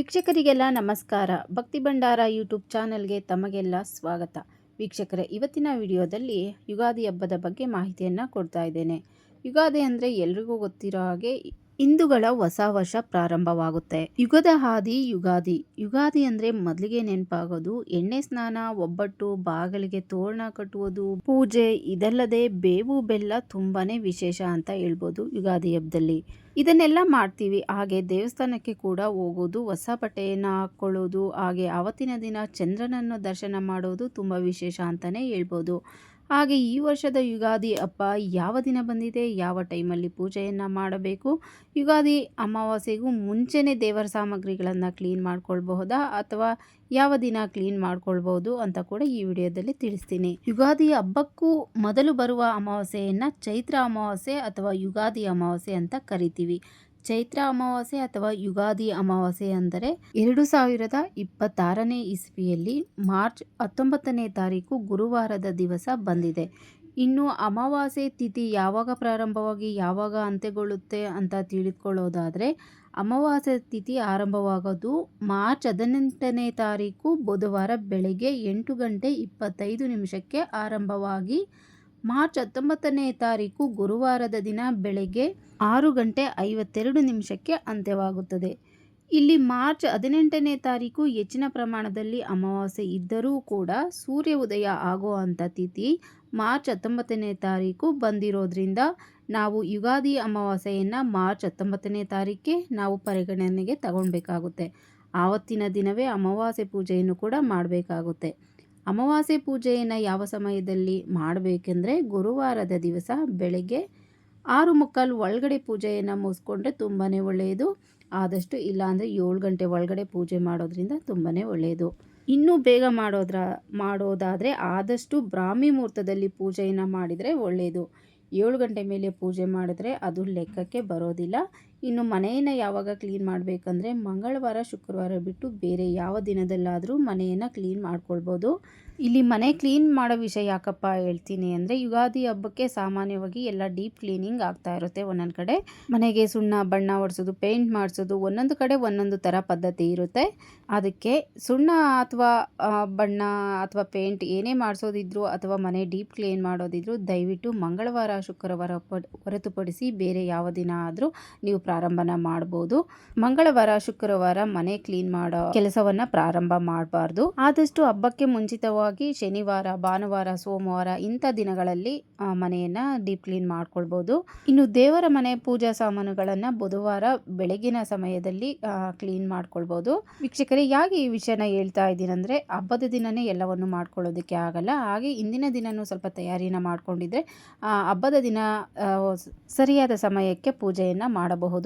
ವೀಕ್ಷಕರಿಗೆಲ್ಲ ನಮಸ್ಕಾರ. ಭಕ್ತಿ ಭಂಡಾರ ಯೂಟ್ಯೂಬ್ ಚಾನಲ್ಗೆ ತಮಗೆಲ್ಲ ಸ್ವಾಗತ. ವೀಕ್ಷಕರೇ, ಇವತ್ತಿನ ವಿಡಿಯೋದಲ್ಲಿ ಯುಗಾದಿ ಹಬ್ಬದ ಬಗ್ಗೆ ಮಾಹಿತಿಯನ್ನು ಕೊಡ್ತಾ ಇದ್ದೇನೆ. ಯುಗಾದಿ ಅಂದರೆ ಎಲ್ರಿಗೂ ಗೊತ್ತಿರೋ ಹಾಗೆ ಹಿಂದೂಗಳ ಹೊಸ ವರ್ಷ ಪ್ರಾರಂಭವಾಗುತ್ತೆ. ಯುಗದ ಹಾದಿ ಯುಗಾದಿ. ಯುಗಾದಿ ಅಂದರೆ ಮೊದಲಿಗೆ ನೆನಪಾಗೋದು ಎಣ್ಣೆ ಸ್ನಾನ, ಒಬ್ಬಟ್ಟು, ಬಾಗಿಲಿಗೆ ತೋರಣ ಕಟ್ಟುವುದು, ಪೂಜೆ. ಇದಲ್ಲದೆ ಬೇವು ಬೆಲ್ಲ ತುಂಬಾನೇ ವಿಶೇಷ ಅಂತ ಹೇಳ್ಬೋದು ಯುಗಾದಿ ಹಬ್ಬದಲ್ಲಿ. ಇದನ್ನೆಲ್ಲ ಮಾಡ್ತೀವಿ. ಹಾಗೆ ದೇವಸ್ಥಾನಕ್ಕೆ ಕೂಡ ಹೋಗೋದು, ಹೊಸ ಬಟ್ಟೆಯನ್ನು ಹಾಕ್ಕೊಳ್ಳೋದು, ಹಾಗೆ ಆವತ್ತಿನ ದಿನ ಚಂದ್ರನನ್ನು ದರ್ಶನ ಮಾಡೋದು ತುಂಬ ವಿಶೇಷ ಅಂತಲೇ ಹೇಳ್ಬೋದು. ಹಾಗೆ ಈ ವರ್ಷದ ಯುಗಾದಿ ಹಬ್ಬ ಯಾವ ದಿನ ಬಂದಿದೆ, ಯಾವ ಟೈಮಲ್ಲಿ ಪೂಜೆಯನ್ನು ಮಾಡಬೇಕು, ಯುಗಾದಿ ಅಮಾವಾಸ್ಯೆಗೂ ಮುಂಚೆನೇ ದೇವರ ಸಾಮಗ್ರಿಗಳನ್ನು ಕ್ಲೀನ್ ಮಾಡ್ಕೊಳ್ಬಹುದಾ ಅಥವಾ ಯಾವ ದಿನ ಕ್ಲೀನ್ ಮಾಡ್ಕೊಳ್ಬೋದು ಅಂತ ಕೂಡ ಈ ವಿಡಿಯೋದಲ್ಲಿ ತಿಳಿಸ್ತೀನಿ. ಯುಗಾದಿ ಹಬ್ಬಕ್ಕೂ ಮೊದಲು ಬರುವ ಅಮಾವಾಸ್ಯೆಯನ್ನು ಚೈತ್ರ ಅಮಾವಾಸ್ಯೆ ಅಥವಾ ಯುಗಾದಿ ಅಮಾವಾಸ್ಯೆ ಅಂತ ಕರಿತೀವಿ. ಚೈತ್ರ ಅಮಾವಾಸ್ಯೆ ಅಥವಾ ಯುಗಾದಿ ಅಮಾವಾಸ್ಯೆ ಅಂದರೆ 2026ನೇ ಇಸ್ವಿಯಲ್ಲಿ ಮಾರ್ಚ್ 19ನೇ ತಾರೀಕು ಗುರುವಾರದ ದಿವಸ ಬಂದಿದೆ. ಇನ್ನು ಅಮಾವಾಸ್ಯೆ ತಿಥಿ ಯಾವಾಗ ಪ್ರಾರಂಭವಾಗಿ ಯಾವಾಗ ಅಂತ್ಯಗೊಳ್ಳುತ್ತೆ ಅಂತ ತಿಳಿದುಕೊಳ್ಳೋದಾದರೆ, ಅಮಾವಾಸ್ಯೆ ತಿಥಿ ಆರಂಭವಾಗೋದು ಮಾರ್ಚ್ 18ನೇ ತಾರೀಕು ಬುಧವಾರ ಬೆಳಗ್ಗೆ 8:25 ಆರಂಭವಾಗಿ ಮಾರ್ಚ್ 19ನೇ ತಾರೀಕು ಗುರುವಾರದ ದಿನ ಬೆಳಗ್ಗೆ 6:52 ಅಂತ್ಯವಾಗುತ್ತದೆ. ಇಲ್ಲಿ ಮಾರ್ಚ್ 18ನೇ ತಾರೀಕು ಹೆಚ್ಚಿನ ಪ್ರಮಾಣದಲ್ಲಿ ಅಮಾವಾಸ್ಯೆ ಇದ್ದರೂ ಕೂಡ ಸೂರ್ಯ ಉದಯ ಆಗುವಂಥ ತಿಥಿ ಮಾರ್ಚ್ 19ನೇ ತಾರೀಕು ಬಂದಿರೋದ್ರಿಂದ ನಾವು ಯುಗಾದಿ ಅಮಾವಾಸ್ಯೆಯನ್ನು ಮಾರ್ಚ್ 19ನೇ ತಾರೀಕೆ ನಾವು ಪರಿಗಣನೆಗೆ ತಗೊಳ್ಬೇಕಾಗುತ್ತೆ. ಆವತ್ತಿನ ದಿನವೇ ಅಮಾವಾಸ್ಯೆ ಪೂಜೆಯನ್ನು ಕೂಡ ಮಾಡಬೇಕಾಗುತ್ತೆ. ಅಮಾವಾಸ್ಯೆ ಪೂಜೆಯನ್ನು ಯಾವ ಸಮಯದಲ್ಲಿ ಮಾಡಬೇಕೆಂದರೆ ಗುರುವಾರದ ದಿವಸ ಬೆಳಗ್ಗೆ 6:45 ಒಳಗಡೆ ಪೂಜೆಯನ್ನು ಮುಗಿಸ್ಕೊಂಡ್ರೆ ತುಂಬಾ ಒಳ್ಳೆಯದು. ಆದಷ್ಟು ಇಲ್ಲಾಂದರೆ 7 ಗಂಟೆ ಒಳಗಡೆ ಪೂಜೆ ಮಾಡೋದ್ರಿಂದ ತುಂಬಾ ಒಳ್ಳೆಯದು. ಇನ್ನೂ ಬೇಗ ಮಾಡೋದಾದರೆ ಆದಷ್ಟು ಬ್ರಾಹ್ಮಿ ಮುಹೂರ್ತದಲ್ಲಿ ಪೂಜೆಯನ್ನು ಮಾಡಿದರೆ ಒಳ್ಳೆಯದು. 7 ಗಂಟೆ ಮೇಲೆ ಪೂಜೆ ಮಾಡಿದ್ರೆ ಅದು ಲೆಕ್ಕಕ್ಕೆ ಬರೋದಿಲ್ಲ. ಇನ್ನು ಮನೆಯನ್ನು ಯಾವಾಗ ಕ್ಲೀನ್ ಮಾಡಬೇಕಂದ್ರೆ ಮಂಗಳವಾರ, ಶುಕ್ರವಾರ ಬಿಟ್ಟು ಬೇರೆ ಯಾವ ದಿನದಲ್ಲಾದರೂ ಮನೆಯನ್ನು ಕ್ಲೀನ್ ಮಾಡ್ಕೊಳ್ಬೋದು. ಇಲ್ಲಿ ಮನೆ ಕ್ಲೀನ್ ಮಾಡೋ ವಿಷಯ ಯಾಕಪ್ಪ ಹೇಳ್ತೀನಿ ಅಂದರೆ, ಯುಗಾದಿ ಹಬ್ಬಕ್ಕೆ ಸಾಮಾನ್ಯವಾಗಿ ಎಲ್ಲ ಡೀಪ್ ಕ್ಲೀನಿಂಗ್ ಆಗ್ತಾ ಇರುತ್ತೆ. ಒಂದೊಂದು ಕಡೆ ಮನೆಗೆ ಸುಣ್ಣ ಬಣ್ಣ ಹೊಡಿಸೋದು, ಪೇಂಟ್ ಮಾಡಿಸೋದು, ಒಂದೊಂದು ಕಡೆ ಒಂದೊಂದು ಥರ ಪದ್ಧತಿ ಇರುತ್ತೆ. ಅದಕ್ಕೆ ಸುಣ್ಣ ಅಥವಾ ಬಣ್ಣ ಅಥವಾ ಪೇಂಟ್ ಏನೇ ಮಾಡಿಸೋದಿದ್ರು ಅಥವಾ ಮನೆ ಡೀಪ್ ಕ್ಲೀನ್ ಮಾಡೋದಿದ್ರು ದಯವಿಟ್ಟು ಮಂಗಳವಾರ, ಶುಕ್ರವಾರ ಹೊರತುಪಡಿಸಿ ಬೇರೆ ಯಾವ ದಿನ ಆದರೂ ನೀವು ಪ್ರಾರಂಭನ ಮಾಡ್ಬೋದು. ಮಂಗಳವಾರ, ಶುಕ್ರವಾರ ಮನೆ ಕ್ಲೀನ್ ಮಾಡೋ ಕೆಲಸವನ್ನು ಪ್ರಾರಂಭ ಮಾಡಬಾರ್ದು. ಆದಷ್ಟು ಹಬ್ಬಕ್ಕೆ ಮುಂಚಿತವಾಗಿ ಶನಿವಾರ, ಭಾನುವಾರ, ಸೋಮವಾರ ಇಂಥ ದಿನಗಳಲ್ಲಿ ಮನೆಯನ್ನು ಡೀಪ್ ಕ್ಲೀನ್ ಮಾಡ್ಕೊಳ್ಬೋದು. ಇನ್ನು ದೇವರ ಮನೆ ಪೂಜಾ ಸಾಮಾನುಗಳನ್ನು ಬುಧವಾರ ಬೆಳಗಿನ ಸಮಯದಲ್ಲಿ ಕ್ಲೀನ್ ಮಾಡ್ಕೊಳ್ಬೋದು. ವೀಕ್ಷಕರೇ, ಯಾಕೆ ಈ ವಿಷಯನ ಹೇಳ್ತಾ ಇದ್ದೀನಿ ಅಂದರೆ, ಹಬ್ಬದ ದಿನನೇ ಎಲ್ಲವನ್ನು ಮಾಡ್ಕೊಳ್ಳೋದಕ್ಕೆ ಆಗಲ್ಲ. ಹಾಗೆ ಇಂದಿನ ದಿನನೂ ಸ್ವಲ್ಪ ತಯಾರಿನ ಮಾಡ್ಕೊಂಡಿದ್ರೆ ಹಬ್ಬದ ದಿನ ಸರಿಯಾದ ಸಮಯಕ್ಕೆ ಪೂಜೆಯನ್ನು ಮಾಡಬಹುದು.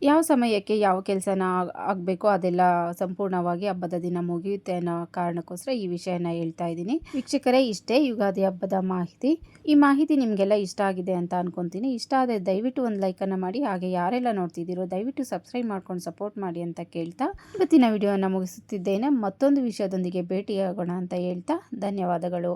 ಯಾವ ಸಮಯಕ್ಕೆ ಯಾವ ಕೆಲಸನ ಆಗಬೇಕೋ ಅದೆಲ್ಲ ಸಂಪೂರ್ಣವಾಗಿ ಹಬ್ಬದ ದಿನ ಮುಗಿಯುತ್ತೆ ಅನ್ನೋ ಕಾರಣಕ್ಕೋಸ್ಕರ ಈ ವಿಷಯನ ಹೇಳ್ತಾ ಇದ್ದೀನಿ. ವೀಕ್ಷಕರೇ, ಇಷ್ಟೇ ಯುಗಾದಿ ಹಬ್ಬದ ಮಾಹಿತಿ. ಈ ಮಾಹಿತಿ ನಿಮಗೆಲ್ಲ ಇಷ್ಟ ಆಗಿದೆ ಅಂತ ಅನ್ಕೊತೀನಿ. ಇಷ್ಟ ಆದರೆ ದಯವಿಟ್ಟು ಒಂದು ಲೈಕನ್ನು ಮಾಡಿ. ಹಾಗೆ ಯಾರೆಲ್ಲ ನೋಡ್ತಿದ್ದೀರೋ ದಯವಿಟ್ಟು ಸಬ್ಸ್ಕ್ರೈಬ್ ಮಾಡ್ಕೊಂಡು ಸಪೋರ್ಟ್ ಮಾಡಿ ಅಂತ ಕೇಳ್ತಾ ಇವತ್ತಿನ ವಿಡಿಯೋನ ಮುಗಿಸುತ್ತಿದ್ದೇನೆ. ಮತ್ತೊಂದು ವಿಷಯದೊಂದಿಗೆ ಭೇಟಿಯಾಗೋಣ ಅಂತ ಹೇಳ್ತಾ ಧನ್ಯವಾದಗಳು.